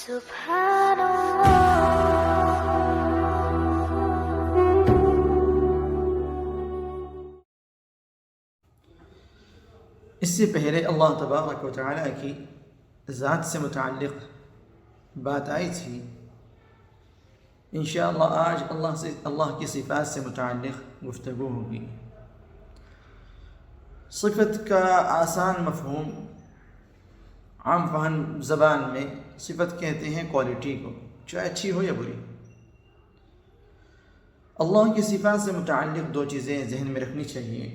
سبحان اللہ۔ اس سے پہلے اللہ تبارک و تعالیٰ کی ذات سے متعلق بات آئی تھی۔ انشاءاللہ آج اللہ کی صفات سے متعلق گفتگو ہوگی۔ صفت کا آسان مفہوم عام فہم زبان میں صفت کہتے ہیں کوالٹی کو، چاہے اچھی ہو یا بری۔ اللہ کی صفات سے متعلق دو چیزیں ذہن میں رکھنی چاہیے۔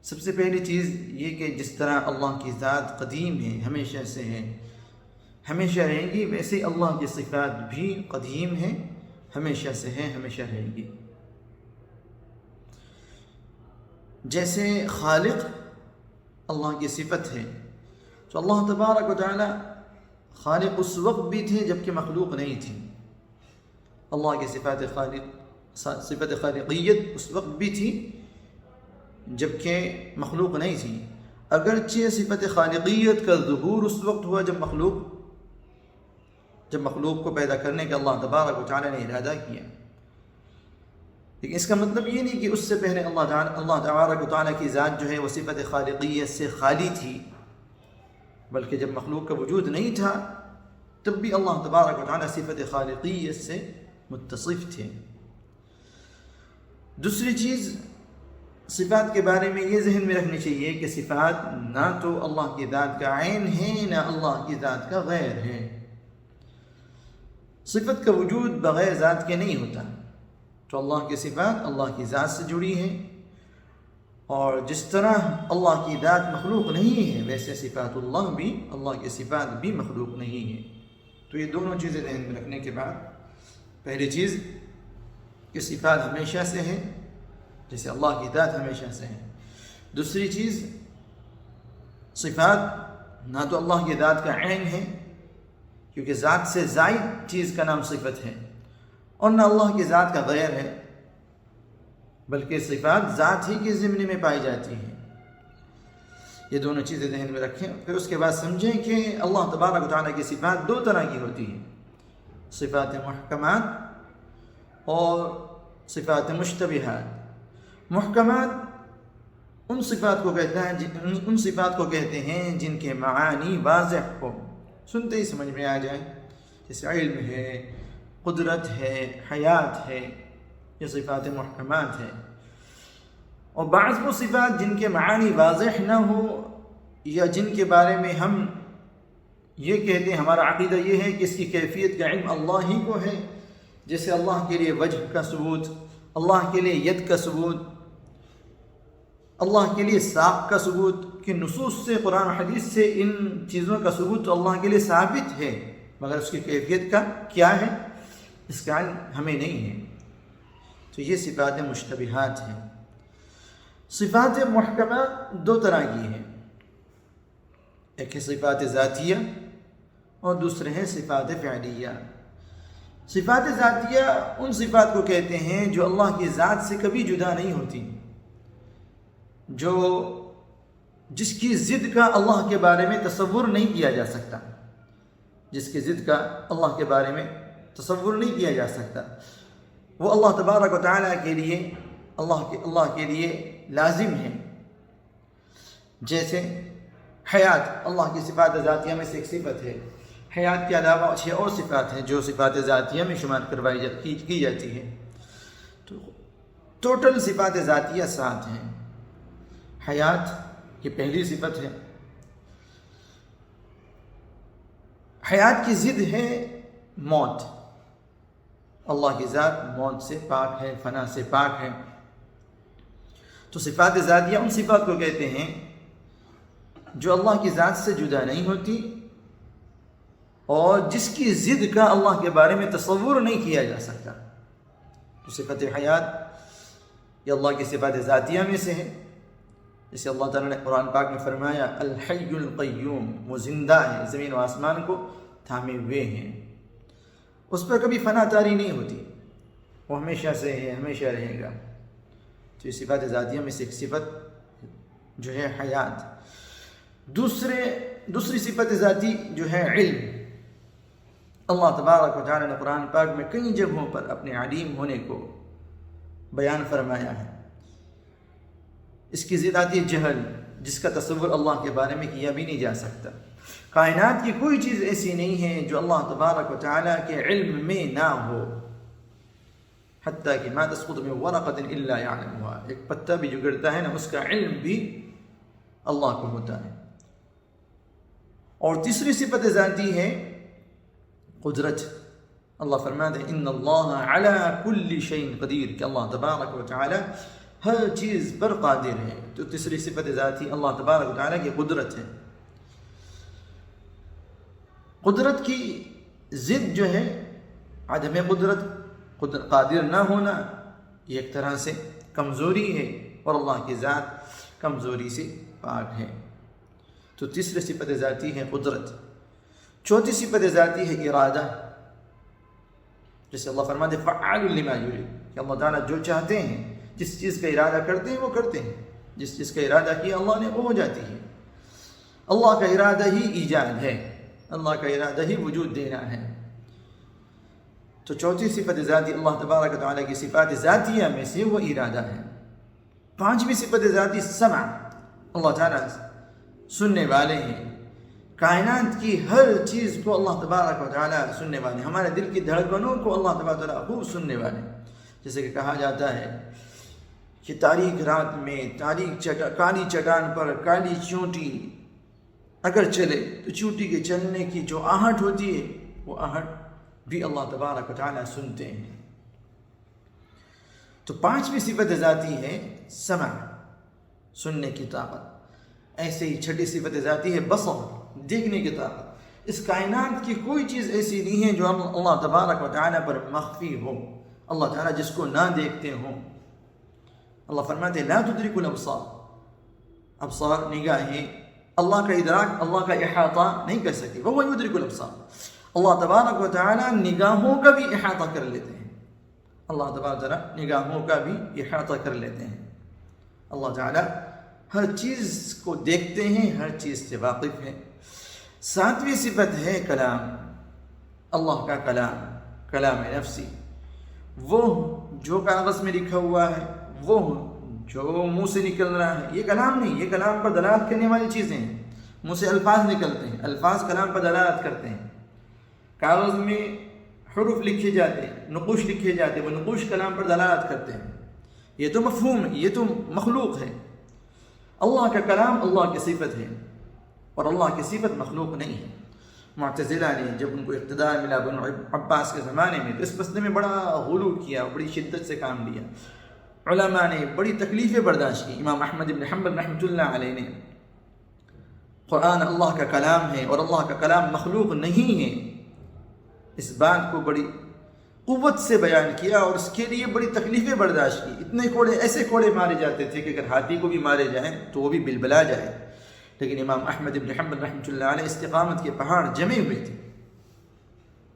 سب سے پہلی چیز یہ کہ جس طرح اللہ کی ذات قدیم ہے، ہمیشہ سے ہے، ہمیشہ رہیں گی، ویسے اللہ کی صفات بھی قدیم ہیں، ہمیشہ سے ہیں، ہمیشہ رہیں گی۔ جیسے خالق اللہ کی صفت ہے، تو اللہ تبارک و تعالی خالق اس وقت بھی تھے جب کہ مخلوق نہیں تھی۔ اللہ کی صفت خالقیت اس وقت بھی تھی جب کہ مخلوق نہیں تھی، اگرچہ صفت خالقیت کا ظہور اس وقت ہوا جب مخلوق کو پیدا کرنے کا اللہ تبارک و تعالی نے ارادہ کیا، لیکن اس کا مطلب یہ نہیں کہ اس سے پہلے اللہ تبارک و تعالی کی ذات جو ہے وہ صفت خالقیت سے خالی تھی، بلکہ جب مخلوق کا وجود نہیں تھا تب بھی اللہ تبارک و تعالی صفت خالقیت سے متصف تھے۔ دوسری چیز، صفات کے بارے میں یہ ذہن میں رکھنی چاہیے کہ صفات نہ تو اللہ کی ذات کا عین ہے، نہ اللہ کی ذات کا غیر ہے۔ صفت کا وجود بغیر ذات کے نہیں ہوتا، تو اللہ کی صفات اللہ کی ذات سے جڑی ہے، اور جس طرح اللہ کی ذات مخلوق نہیں ہے ویسے صفات اللہ کی صفات بھی مخلوق نہیں ہے۔ تو یہ دونوں چیزیں ذہن میں رکھنے کے بعد، پہلی چیز کہ صفات ہمیشہ سے ہے، جیسے اللہ کی ذات ہمیشہ سے ہے۔ دوسری چیز، صفات نہ تو اللہ کی ذات کا عین ہے، کیونکہ ذات سے زائد چیز کا نام صفت ہے، اور نہ اللہ کی ذات کا غیر ہے، بلکہ صفات ذات ہی کے ضمن میں پائی جاتی ہیں۔ یہ دونوں چیزیں ذہن میں رکھیں، پھر اس کے بعد سمجھیں کہ اللہ تبارک و تعالیٰ کی صفات دو طرح کی ہوتی ہیں، صفات محکمات اور صفات مشتبہات۔ محکمات ان صفات کو کہتے ہیں جن کے معانی واضح ہو، سنتے ہی سمجھ میں آ جائیں، جیسے علم ہے، قدرت ہے، حیات ہے، یہ صفات محکمات ہیں۔ اور بعض وہ صفات جن کے معانی واضح نہ ہو، یا جن کے بارے میں ہم یہ کہتے ہیں، ہمارا عقیدہ یہ ہے کہ اس کی کیفیت کا علم اللہ ہی کو ہے، جیسے اللہ کے لیے وجہ کا ثبوت، اللہ کے لیے ید کا ثبوت، اللہ کے لیے ساق کا ثبوت، کہ نصوص سے، قرآن و حدیث سے ان چیزوں کا ثبوت تو اللہ کے لیے ثابت ہے، مگر اس کی کیفیت کا کیا ہے اس کا علم ہمیں نہیں ہے۔ تو یہ صفات مشتبہات ہیں۔ صفات محکمات دو طرح کی ہیں، ایک ہے صفات ذاتیہ اور دوسرے ہیں صفات فعلیہ۔ صفات ذاتیہ ان صفات کو کہتے ہیں جو اللہ کی ذات سے کبھی جدا نہیں ہوتی، جس کی ضد کا اللہ کے بارے میں تصور نہیں کیا جا سکتا، جس کی ضد کا اللہ کے بارے میں تصور نہیں کیا جا سکتا، وہ اللہ تبارک و تعالیٰ کے لیے اللہ کے لیے لازم ہے۔ جیسے حیات اللہ کی صفات ذاتیہ میں سے ایک صفت ہے، حیات کے علاوہ 6 اور صفات ہیں جو صفات ذاتیہ میں شمار کی جاتی ہے، تو ٹوٹل صفات ذاتیہ 7 ہیں۔ حیات کی پہلی صفت ہے، حیات کی ضد ہے موت۔ اللہ کی ذات موت سے پاک ہے، فنا سے پاک ہے۔ تو صفات ذاتیہ ان صفات کو کہتے ہیں جو اللہ کی ذات سے جدا نہیں ہوتی، اور جس کی ضد کا اللہ کے بارے میں تصور نہیں کیا جا سکتا۔ تو صفت حیات یہ اللہ کی صفات ذاتیہ میں سے ہے، جسے اللہ تعالیٰ نے قرآن پاک میں فرمایا الحی القیوم، وہ زندہ ہے، زمین و آسمان کو تھامے ہوئے ہیں، اس پر کبھی فنا طاری نہیں ہوتی، وہ ہمیشہ سے ہے، ہمیشہ رہے گا۔ تو یہ صفات ذاتیہ میں سے ایک صفت جو ہے حیات۔ دوسری صفت ذاتی جو ہے علم، اللہ تبارک و تعالیٰ نے قرآن پاک میں کئی جگہوں پر اپنے علیم ہونے کو بیان فرمایا ہے۔ اس کی ضد آتی ہے جہل، جس کا تصور اللہ کے بارے میں کیا بھی نہیں جا سکتا۔ کائنات کی کوئی چیز ایسی نہیں ہے جو اللہ تبارک و تعالیٰ کے علم میں نہ ہو، حتیٰ کہ ما تسقط من ورقۃ الا یعلمها، ایک پتا بھی جو گرتا ہے نا اس کا علم بھی اللہ کو ہوتا ہے۔ اور تیسری صفت ذاتی ہے قدرت۔ اللہ فرماتے ہیں ان اللہ علی کل شیء قدیر، کہ اللہ تبارک و تعالی ہر چیز پر قادر ہے۔ تو تیسری صفت ذاتی اللہ تبارک و تعالی کی قدرت ہے۔ قدرت کی ضد جو ہے عدم قدرت، قادر نہ ہونا، یہ ایک طرح سے کمزوری ہے، اور اللہ کی ذات کمزوری سے پاک ہے۔ تو تیسری صفت ذاتی ہے قدرت۔ چوتھی صفت ذاتی ہے ارادہ، جسے اللہ فرماتے ہیں فعال لما یرید، کہ اللہ تعالیٰ جو چاہتے ہیں، جس چیز کا ارادہ کرتے ہیں وہ کرتے ہیں، جس چیز کا ارادہ کیا اللہ نے وہ ہو جاتی ہے۔ اللہ کا ارادہ ہی ایجاد ہے، اللہ کا ارادہ ہی وجود دینا ہے۔ تو چوتھی صفت ذاتی اللہ تبارک و تعالیٰ کی صفات ذاتیہ میں سے وہ ارادہ ہے۔ پانچویں صفت ذاتی سمع، اللہ تعالیٰ سننے والے ہیں، کائنات کی ہر چیز کو اللہ تبارک و تعالیٰ سننے والے ہیں، ہمارے دل کی دھڑکنوں کو اللہ تبارک و تعالیٰ خوب سننے والے ہیں۔ جیسے کہ کہا جاتا ہے کہ تاریک رات میں کالی چٹان پر کالی چونٹی اگر چلے تو چونٹی کے چلنے کی جو آہٹ ہوتی ہے وہ آہٹ بھی اللہ تبارک و تعالیٰ سنتے ہیں۔ تو پانچویں صفت ذاتی ہے سمع، سننے کی طاقت۔ ایسے ہی چھٹی صفت ذاتی ہے بصر، دیکھنے کی طاقت۔ اس کائنات کی کوئی چیز ایسی نہیں ہے جو اللہ تبارک و تعالیٰ پر مخفی ہو، اللہ تعالیٰ جس کو نہ دیکھتے ہوں۔ اللہ فرماتے ہیں لا تدرک الابصار، ابصار نگاہیں اللہ کا ادراک، اللہ کا احاطہ نہیں کر سکتی، وہ یدرک الابصار۔ اللہ تبارک و تعالیٰ نگاہوں کا بھی احاطہ کر لیتے ہیں، اللہ تبارک و تعالیٰ نگاہوں کا بھی احاطہ کر لیتے ہیں۔ اللہ تعالیٰ ہر چیز کو دیکھتے ہیں، ہر چیز سے واقف ہیں۔ ساتویں صفت ہے کلام، اللہ کا کلام، کلام نفسی، وہ جو کاغذ میں لکھا ہوا ہے، وہ جو منہ سے نکل رہا ہے، یہ کلام نہیں، یہ کلام پر دلالت کرنے والی چیزیں ہیں۔ منہ سے الفاظ نکلتے ہیں، الفاظ کلام پر دلالت کرتے ہیں۔ کاغذ میں حروف لکھے جاتے ہیں، نقوش لکھے جاتے ہیں، وہ نقوش کلام پر دلالت کرتے ہیں۔ یہ تو مفہوم ہے، یہ تو مخلوق ہے۔ اللہ کا کلام اللہ کی صفت ہے، اور اللہ کی صفت مخلوق نہیں ہے۔ معتزلہ نے جب ان کو اقتدار ملا بن عباس کے زمانے میں تو اس مسئلے میں بڑا غلو کیا، بڑی شدت سے کام لیا۔ علماء نے بڑی تکلیفیں برداشت کی۔ امام احمد بن حنبل رحمۃ اللہ علیہ نے قرآن اللہ کا کلام ہے اور اللہ کا کلام مخلوق نہیں ہے، اس بات کو بڑی قوت سے بیان کیا، اور اس کے لیے بڑی تکلیفیں برداشت کی۔ اتنے کوڑے، ایسے کوڑے مارے جاتے تھے کہ اگر ہاتھی کو بھی مارے جائیں تو وہ بھی بلبلا جائے۔ لیکن امام احمد بن حنبل رحمۃ اللہ علیہ استقامت کے پہاڑ جمے ہوئے تھے،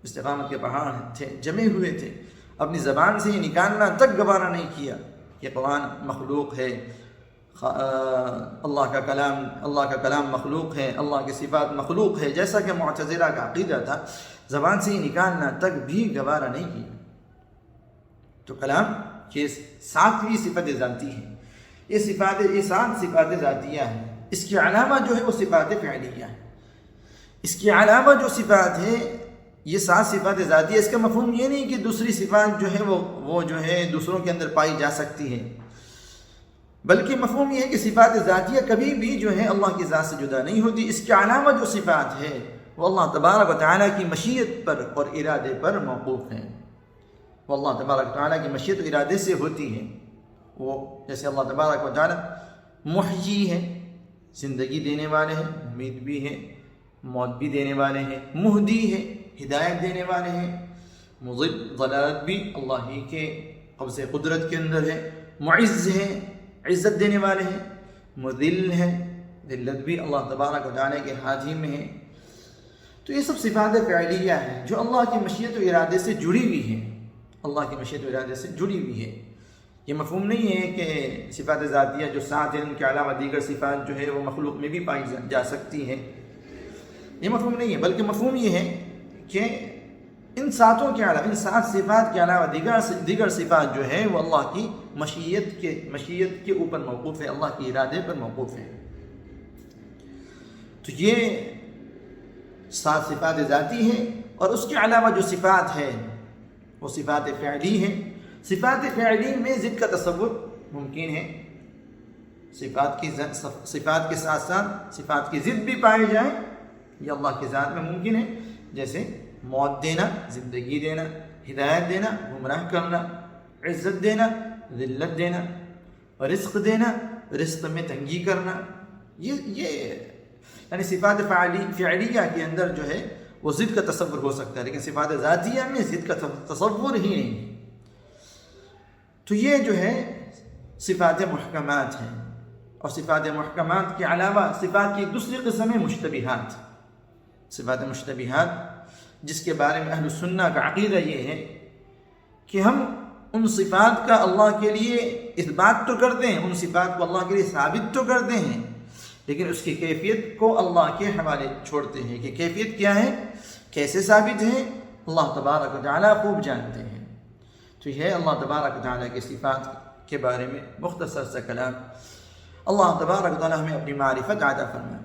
استقامت کے پہاڑ تھے، جمے ہوئے تھے، اپنی زبان سے یہ نکالنا تک گوارا نہیں کیا کہ قرآن مخلوق ہے، اللہ کا کلام مخلوق ہے، اللہ کی صفات مخلوق ہے، جیسا کہ معتزلہ کا عقیدہ تھا۔ زبان سے یہ نکالنا تک بھی گوارا نہیں کیا۔ تو کلام کی ساتویں صفت ذاتی ہے۔ یہ سات صفات ذاتیہ ہیں۔ اس کے علاوہ جو ہے وہ صفات فعلیہ ہیں۔ اس کے علاوہ جو صفات ہے، یہ 7 صفات ذاتیہ، اس کا مفہوم یہ نہیں کہ دوسری صفات جو ہے وہ جو ہے دوسروں کے اندر پائی جا سکتی ہے، بلکہ مفہوم یہ ہے کہ صفات ذاتیہ کبھی بھی جو ہے اللہ کی ذات سے جدا نہیں ہوتی۔ اس کے علاوہ جو صفات ہے وہ اللہ تبارک و تعالیٰ کی مشیت پر اور ارادے پر موقوف ہیں، وہ اللہ تبارک و تعالیٰ کی مشیت و ارادے سے ہوتی ہیں۔ وہ جیسے اللہ تبارک و تعالیٰ محیی ہے، زندگی دینے والے ہیں، امید بھی ہے، موت بھی دینے والے ہیں، مہدی ہے، ہدایت دینے والے ہیں، مضل ضلالت بھی اللہ ہی کے قبض قدرت کے اندر ہے، معز ہے، عزت دینے والے ہیں، مذل ہے، ذلت بھی اللہ تبارک و تعالیٰ کے ہاتھ ہی میں ہے۔ تو یہ سب صفات فعلیہ ہیں جو اللہ کی مشیت و ارادے سے جڑی ہوئی ہیں، اللہ کی مشیت و ارادے سے جڑی ہوئی ہے۔ یہ مفہوم نہیں ہے کہ صفات ذاتیہ جو 7 ہیں ان کے علاوہ دیگر صفات جو ہے وہ مخلوق میں بھی پائی جا سکتی ہیں، یہ مفہوم نہیں ہے، بلکہ مفہوم یہ ہے کہ ان ساتوں کے علاوہ، ان 7 صفات کے علاوہ دیگر صفات جو ہے وہ اللہ کی مشیت کے اوپر موقوف ہے، اللہ کے ارادے پر موقوف ہے۔ تو یہ 7 صفات ذاتی ہیں، اور اس کے علاوہ جو صفات ہے وہ صفات فعلی ہیں۔ صفات فعلی میں ضد کا تصور ممکن ہے، صفات کے ساتھ ساتھ صفات کی ضد بھی پائے جائیں، یہ اللہ کی ذات میں ممکن ہے، جیسے موت دینا، زندگی دینا، ہدایت دینا، گمراہ کرنا، عزت دینا، ذلت دینا، رزق دینا، رزق میں تنگی کرنا، یہ یعنی صفات فعلیہ کے اندر جو ہے وہ ضد کا تصور ہو سکتا ہے، لیکن صفات ذاتیہ میں ضد کا تصور ہی نہیں۔ تو یہ جو ہے صفات محکمات ہیں، اور صفات محکمات کے علاوہ صفات کی ایک دوسری قسم ہے مشتبہات۔ صفات مشتبہات جس کے بارے میں اہل السنہ کا عقیدہ یہ ہے کہ ہم ان صفات کا اللہ کے لیے اثبات تو کرتے ہیں، ان صفات کو اللہ کے لیے ثابت تو کرتے ہیں، لیکن اس کی کیفیت کو اللہ کے حوالے چھوڑتے ہیں کہ کیفیت کیا ہے، کیسے ثابت ہے، اللہ تبارک و تعالیٰ خوب جانتے ہیں۔ تو یہ ہے اللہ تبارک و تعالیٰ کی صفات کے بارے میں مختصر سا کلام۔ اللہ تبارک و تعالیٰ ہمیں اپنی معرفت عطا فرمائے۔